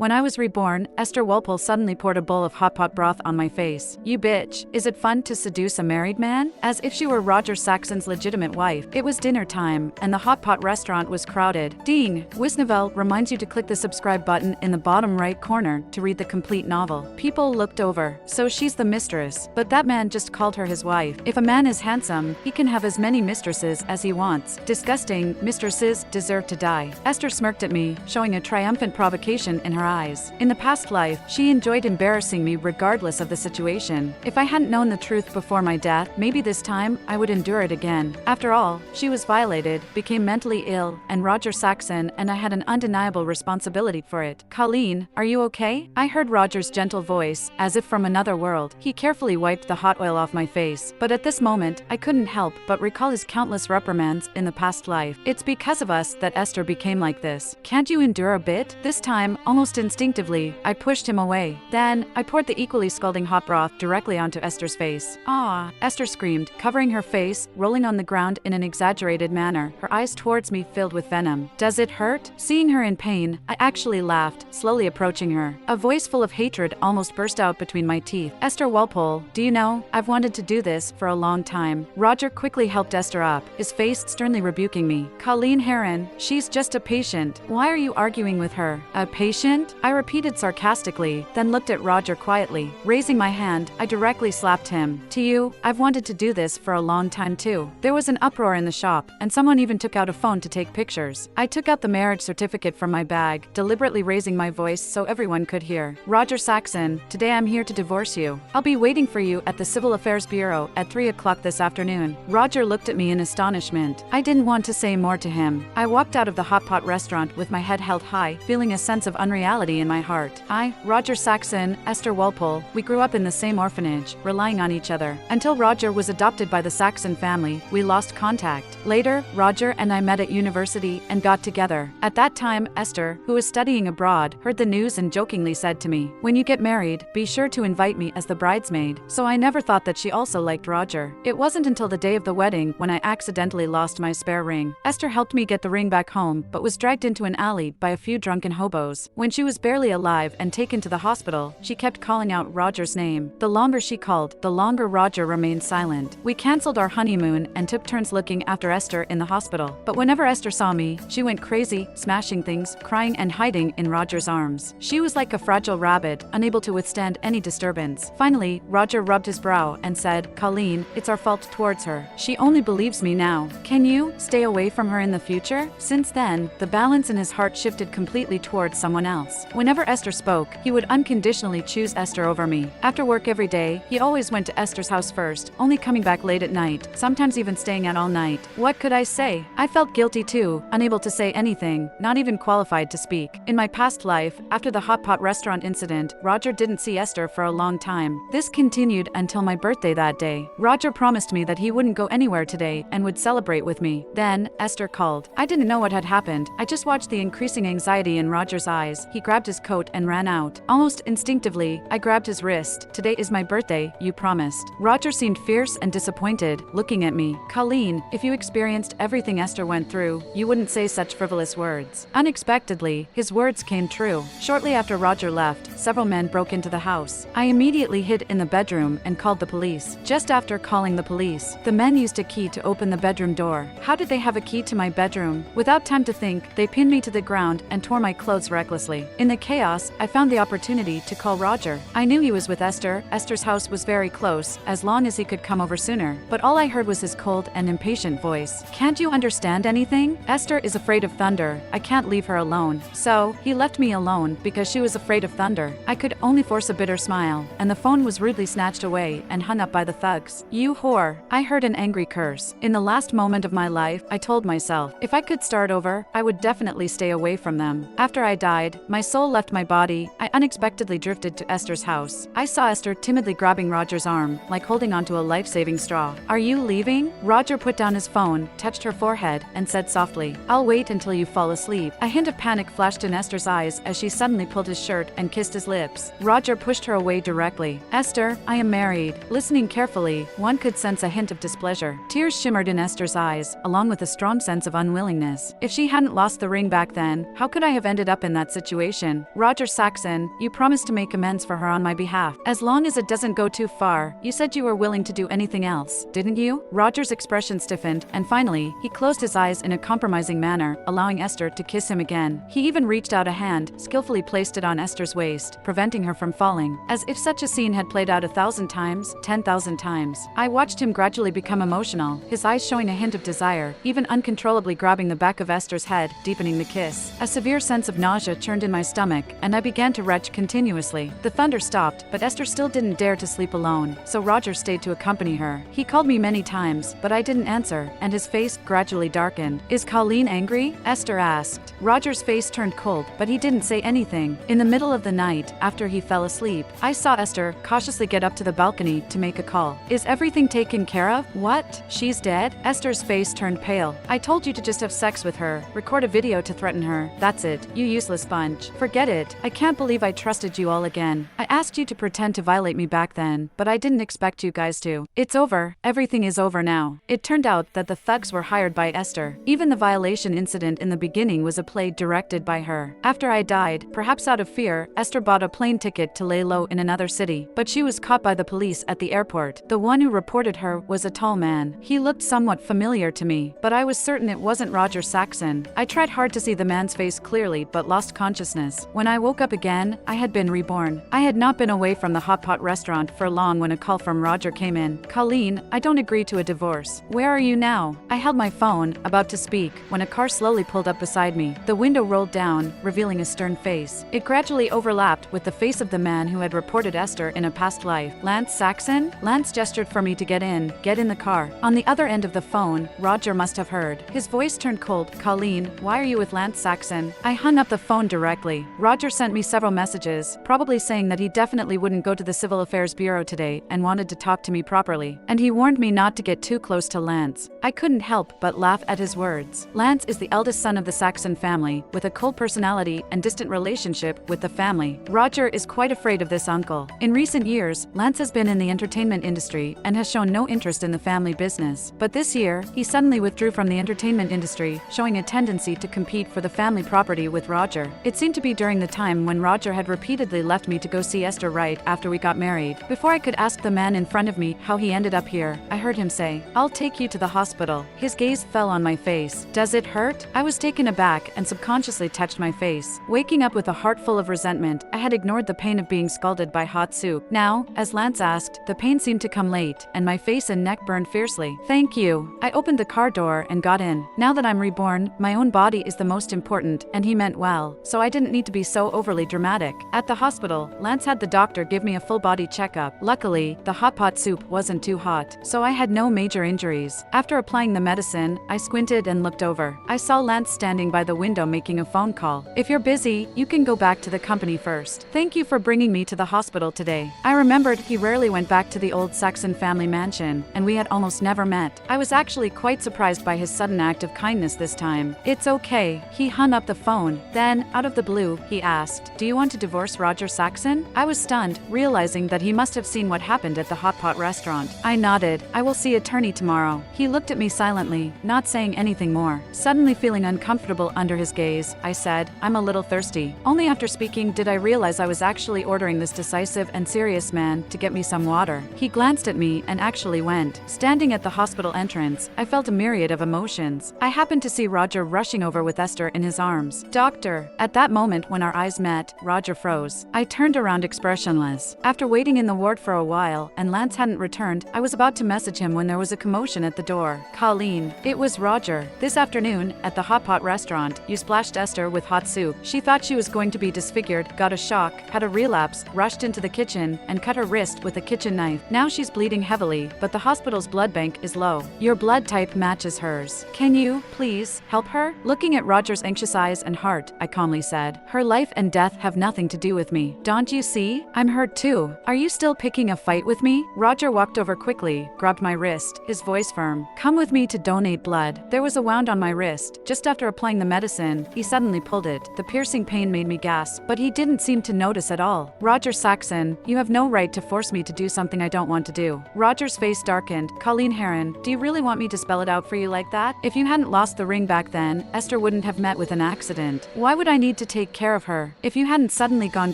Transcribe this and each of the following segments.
When I was reborn, Esther Walpole suddenly poured a bowl of hot pot broth on my face. You bitch, is it fun to seduce a married man? As if she were Roger Saxon's legitimate wife. It was dinner time, and the hot pot restaurant was crowded. Ding! Wisnovel reminds you to click the subscribe button in the bottom right corner to read the complete novel. People looked over. So she's the mistress. But that man just called her his wife. If a man is handsome, he can have as many mistresses as he wants. Disgusting, mistresses deserve to die. Esther smirked at me, showing a triumphant provocation in her eyes. In the past life, she enjoyed embarrassing me regardless of the situation. If I hadn't known the truth before my death, maybe this time I would endure it again. After all, she was violated, became mentally ill, and Roger Saxon and I had an undeniable responsibility for it. Colleen, are you okay? I heard Roger's gentle voice, as if from another world. He carefully wiped the hot oil off my face, but at this moment, I couldn't help but recall his countless reprimands in the past life. It's because of us that Esther became like this. Can't you endure a bit? This time, almost instinctively, I pushed him away. Then, I poured the equally scalding hot broth directly onto Esther's face. "Ah!" Esther screamed, covering her face, rolling on the ground in an exaggerated manner, her eyes towards me filled with venom. "Does it hurt?" Seeing her in pain, I actually laughed, slowly approaching her. A voice full of hatred almost burst out between my teeth. "Esther Walpole, do you know, I've wanted to do this for a long time." Roger quickly helped Esther up, his face sternly rebuking me. "Colleen Heron, she's just a patient. Why are you arguing with her?" "A patient?" I repeated sarcastically, then looked at Roger quietly. Raising my hand, I directly slapped him. "To you, I've wanted to do this for a long time too." There was an uproar in the shop, and someone even took out a phone to take pictures. I took out the marriage certificate from my bag, deliberately raising my voice so everyone could hear. "Roger Saxon, today I'm here to divorce you. I'll be waiting for you at the Civil Affairs Bureau at 3 o'clock this afternoon." Roger looked at me in astonishment. I didn't want to say more to him. I walked out of the hot pot restaurant with my head held high, feeling a sense of unreality in my heart. Roger Saxon, Esther Walpole, we grew up in the same orphanage, relying on each other. Until Roger was adopted by the Saxon family, we lost contact. Later, Roger and I met at university and got together. At that time, Esther, who was studying abroad, heard the news and jokingly said to me, "When you get married, be sure to invite me as the bridesmaid." So I never thought that she also liked Roger. It wasn't until the day of the wedding when I accidentally lost my spare ring. Esther helped me get the ring back home, but was dragged into an alley by a few drunken hobos. When she was barely alive and taken to the hospital, she kept calling out Roger's name. The longer she called, the longer Roger remained silent. We canceled our honeymoon and took turns looking after Esther in the hospital. But whenever Esther saw me, she went crazy, smashing things, crying and hiding in Roger's arms. She was like a fragile rabbit, unable to withstand any disturbance. Finally, Roger rubbed his brow and said, "Colleen, it's our fault towards her. She only believes me now. Can you stay away from her in the future?" Since then, the balance in his heart shifted completely towards someone else. Whenever Esther spoke, he would unconditionally choose Esther over me. After work every day, he always went to Esther's house first, only coming back late at night, sometimes even staying out all night. What could I say? I felt guilty too, unable to say anything, not even qualified to speak. In my past life, after the hot pot restaurant incident, Roger didn't see Esther for a long time. This continued until my birthday that day. Roger promised me that he wouldn't go anywhere today and would celebrate with me. Then, Esther called. I didn't know what had happened. I just watched the increasing anxiety in Roger's eyes. He grabbed his coat and ran out. Almost instinctively, I grabbed his wrist. "Today is my birthday, you promised." Roger seemed fierce and disappointed, looking at me. "Colleen, if you experienced everything Esther went through, you wouldn't say such frivolous words." Unexpectedly, his words came true. Shortly after Roger left, several men broke into the house. I immediately hid in the bedroom and called the police. Just after calling the police, the men used a key to open the bedroom door. How did they have a key to my bedroom? Without time to think, they pinned me to the ground and tore my clothes recklessly. In the chaos, I found the opportunity to call Roger. I knew he was with Esther. Esther's house was very close, as long as he could come over sooner. But all I heard was his cold and impatient voice. "Can't you understand anything? Esther is afraid of thunder. I can't leave her alone." So, he left me alone because she was afraid of thunder. I could only force a bitter smile, and the phone was rudely snatched away and hung up by the thugs. "You whore." I heard an angry curse. In the last moment of my life, I told myself, if I could start over, I would definitely stay away from them. After I died, my soul left my body. I unexpectedly drifted to Esther's house. I saw Esther timidly grabbing Roger's arm, like holding onto a life-saving straw. "Are you leaving?" Roger put down his phone, touched her forehead, and said softly, "I'll wait until you fall asleep." A hint of panic flashed in Esther's eyes as she suddenly pulled his shirt and kissed his his lips. Roger pushed her away directly. Esther, I am married. Listening carefully, one could sense a hint of displeasure. Tears shimmered in Esther's eyes, along with a strong sense of unwillingness. If she hadn't lost the ring back then, how could I have ended up in that situation? Roger Saxon, you promised to make amends for her on my behalf. As long as it doesn't go too far, you said you were willing to do anything else, didn't you? Roger's expression stiffened, and finally, he closed his eyes in a compromising manner, allowing Esther to kiss him again. He even reached out a hand, skillfully placed it on Esther's waist, preventing her from falling. As if such a scene had played out 1,000 times, 10,000 times. I watched him gradually become emotional, his eyes showing a hint of desire, even uncontrollably grabbing the back of Esther's head, deepening the kiss. A severe sense of nausea churned in my stomach, and I began to retch continuously. The thunder stopped, but Esther still didn't dare to sleep alone, so Roger stayed to accompany her. He called me many times, but I didn't answer, and his face gradually darkened. Is Colleen angry? Esther asked. Roger's face turned cold, but he didn't say anything. In the middle of the night, after he fell asleep, I saw Esther cautiously get up to the balcony to make a call. Is everything taken care of? What? She's dead? Esther's face turned pale. I told you to just have sex with her, record a video to threaten her. That's it, you useless sponge. Forget it. I can't believe I trusted you all again. I asked you to pretend to violate me back then, but I didn't expect you guys to. It's over. Everything is over now. It turned out that the thugs were hired by Esther. Even the violation incident in the beginning was a play directed by her. After I died, perhaps out of fear, Esther bought a plane ticket to lay low in another city, but she was caught by the police at the airport. The one who reported her was a tall man. He looked somewhat familiar to me, but I was certain it wasn't Roger Saxon. I tried hard to see the man's face clearly but lost consciousness. When I woke up again, I had been reborn. I had not been away from the hot pot restaurant for long when a call from Roger came in. Colleen, I don't agree to a divorce. Where are you now? I held my phone, about to speak, when a car slowly pulled up beside me. The window rolled down, revealing a stern face. It gradually overlapped with the face of the man who had reported Esther in a past life. Lance Saxon? Lance gestured for me to get in the car. On the other end of the phone, Roger must have heard. His voice turned cold. Colleen, why are you with Lance Saxon? I hung up the phone directly. Roger sent me several messages, probably saying that he definitely wouldn't go to the Civil Affairs Bureau today and wanted to talk to me properly. And he warned me not to get too close to Lance. I couldn't help but laugh at his words. Lance is the eldest son of the Saxon family, with a cold personality and distant relationship with the family. Roger is quite afraid of this uncle. In recent years, Lance has been in the entertainment industry and has shown no interest in the family business. But this year, he suddenly withdrew from the entertainment industry, showing a tendency to compete for the family property with Roger. It seemed to be during the time when Roger had repeatedly left me to go see Esther right after we got married. Before I could ask the man in front of me how he ended up here, I heard him say, "I'll take you to the hospital." His gaze fell on my face. Does it hurt? I was taken aback and subconsciously touched my face. Waking up with a heart full of resentment, I had ignored the pain of being scalded by hot soup. Now, as Lance asked, the pain seemed to come late, and my face and neck burned fiercely. Thank you. I opened the car door and got in. Now that I'm reborn, my own body is the most important, and he meant well, so I didn't need to be so overly dramatic. At the hospital, Lance had the doctor give me a full-body checkup. Luckily, the hot pot soup wasn't too hot, so I had no major injuries. After applying the medicine, I squinted and looked over. I saw Lance standing by the window making a phone call. If you're busy, you can go back to the company first. Thank you for bringing me to the hospital today. I remembered he rarely went back to the old Saxon family mansion, and we had almost never met. I was actually quite surprised by his sudden act of kindness this time. It's okay. He hung up the phone. Then, out of the blue, he asked, "Do you want to divorce Roger Saxon?" I was stunned, realizing that he must have seen what happened at the hot pot restaurant. I nodded. I will see attorney tomorrow. He looked at me silently, not saying anything more. Suddenly feeling uncomfortable under his gaze, I said, "I'm a little thirsty." Only after speaking did I realize I was actually ordering this decisive and serious man to get me some water. He glanced at me and actually went. Standing at the hospital entrance, I felt a myriad of emotions. I happened to see Roger rushing over with Esther in his arms. "Doctor." At that moment when our eyes met, Roger froze. I turned around expressionless. After waiting in the ward for a while and Lance hadn't returned, I was about to message him when there was a commotion at the door. "Colleen." It was Roger. "This afternoon, at the hot pot restaurant, you splashed Esther with hot soup. She thought she was going to be disfigured, got a shock, had a relapse, rushed into the kitchen, and cut her wrist with a kitchen knife. Now she's bleeding heavily, but the hospital's blood bank is low. Your blood type matches hers. Can you, please, help her?" Looking at Roger's anxious eyes and heart, I calmly said, "Her life and death have nothing to do with me. Don't you see? I'm hurt too. Are you still picking a fight with me?" Roger walked over quickly, grabbed my wrist, his voice firm. "Come with me to donate blood." There was a wound on my wrist. Just after applying the medicine, he suddenly pulled it. The piercing pain made me gasp, but he didn't seem seem to notice at all. Roger Saxon, you have no right to force me to do something I don't want to do. Roger's face darkened. Colleen Heron, do you really want me to spell it out for you like that? If you hadn't lost the ring back then, Esther wouldn't have met with an accident. Why would I need to take care of her? If you hadn't suddenly gone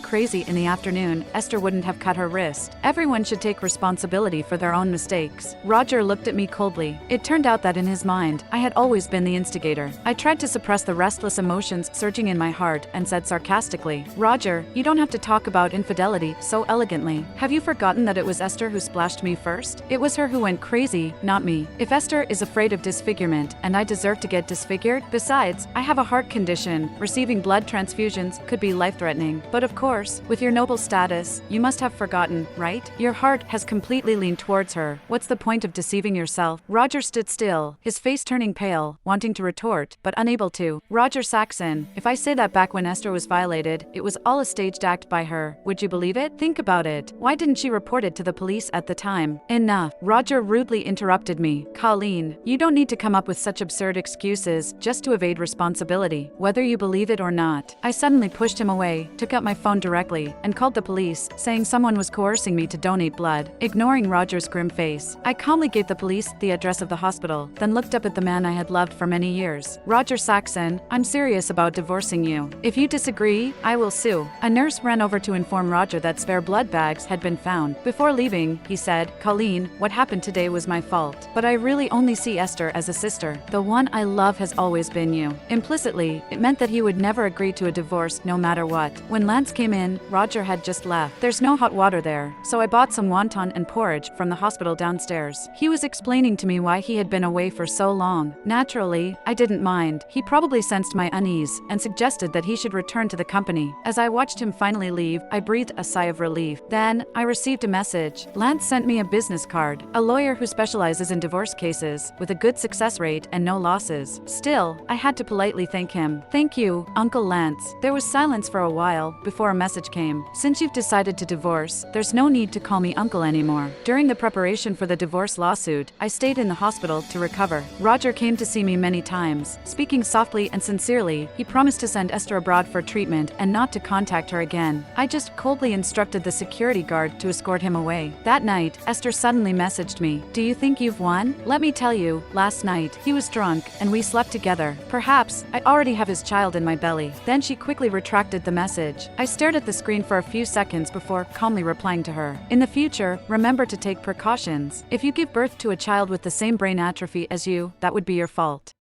crazy in the afternoon, Esther wouldn't have cut her wrist. Everyone should take responsibility for their own mistakes. Roger looked at me coldly. It turned out that in his mind, I had always been the instigator. I tried to suppress the restless emotions surging in my heart and said sarcastically, Roger, you don't have to talk about infidelity so elegantly. Have you forgotten that it was Esther who splashed me first? It was her who went crazy, not me. If Esther is afraid of disfigurement and I deserve to get disfigured, besides, I have a heart condition. Receiving blood transfusions could be life-threatening. But of course, with your noble status, you must have forgotten, right? Your heart has completely leaned towards her. What's the point of deceiving yourself? Roger stood still, his face turning pale, wanting to retort, but unable to. Roger Saxon, if I say that back when Esther was violated, it was all a staged act by her, would you believe it? Think about it. Why didn't she report it to the police at the time? Enough. Roger rudely interrupted me. Colleen, you don't need to come up with such absurd excuses just to evade responsibility, whether you believe it or not. I suddenly pushed him away, took out my phone directly, and called the police, saying someone was coercing me to donate blood. Ignoring Roger's grim face, I calmly gave the police the address of the hospital, then looked up at the man I had loved for many years. Roger Saxon, I'm serious about divorcing you. If you disagree, I will sue. A nurse ran over to inform Roger that spare blood bags had been found. Before leaving, he said, Colleen, what happened today was my fault. But I really only see Esther as a sister. The one I love has always been you. Implicitly, it meant that he would never agree to a divorce no matter what. When Lance came in, Roger had just left. There's no hot water there, so I bought some wonton and porridge from the hospital downstairs. He was explaining to me why he had been away for so long. Naturally, I didn't mind. He probably sensed my unease and suggested that he should return to the company. As I watched him finally leave, I breathed a sigh of relief. Then, I received a message. Lance sent me a business card, a lawyer who specializes in divorce cases, with a good success rate and no losses. Still, I had to politely thank him. Thank you, Uncle Lance. There was silence for a while before a message came. Since you've decided to divorce, there's no need to call me uncle anymore. During the preparation for the divorce lawsuit, I stayed in the hospital to recover. Roger came to see me many times. Speaking softly and sincerely, he promised to send Esther abroad for treatment and not to contact her again. I just coldly instructed the security guard to escort him away. That night, Esther suddenly messaged me. Do you think you've won? Let me tell you, last night, he was drunk and we slept together. Perhaps, I already have his child in my belly. Then she quickly retracted the message. I stared at the screen for a few seconds before calmly replying to her. In the future, remember to take precautions. If you give birth to a child with the same brain atrophy as you, that would be your fault.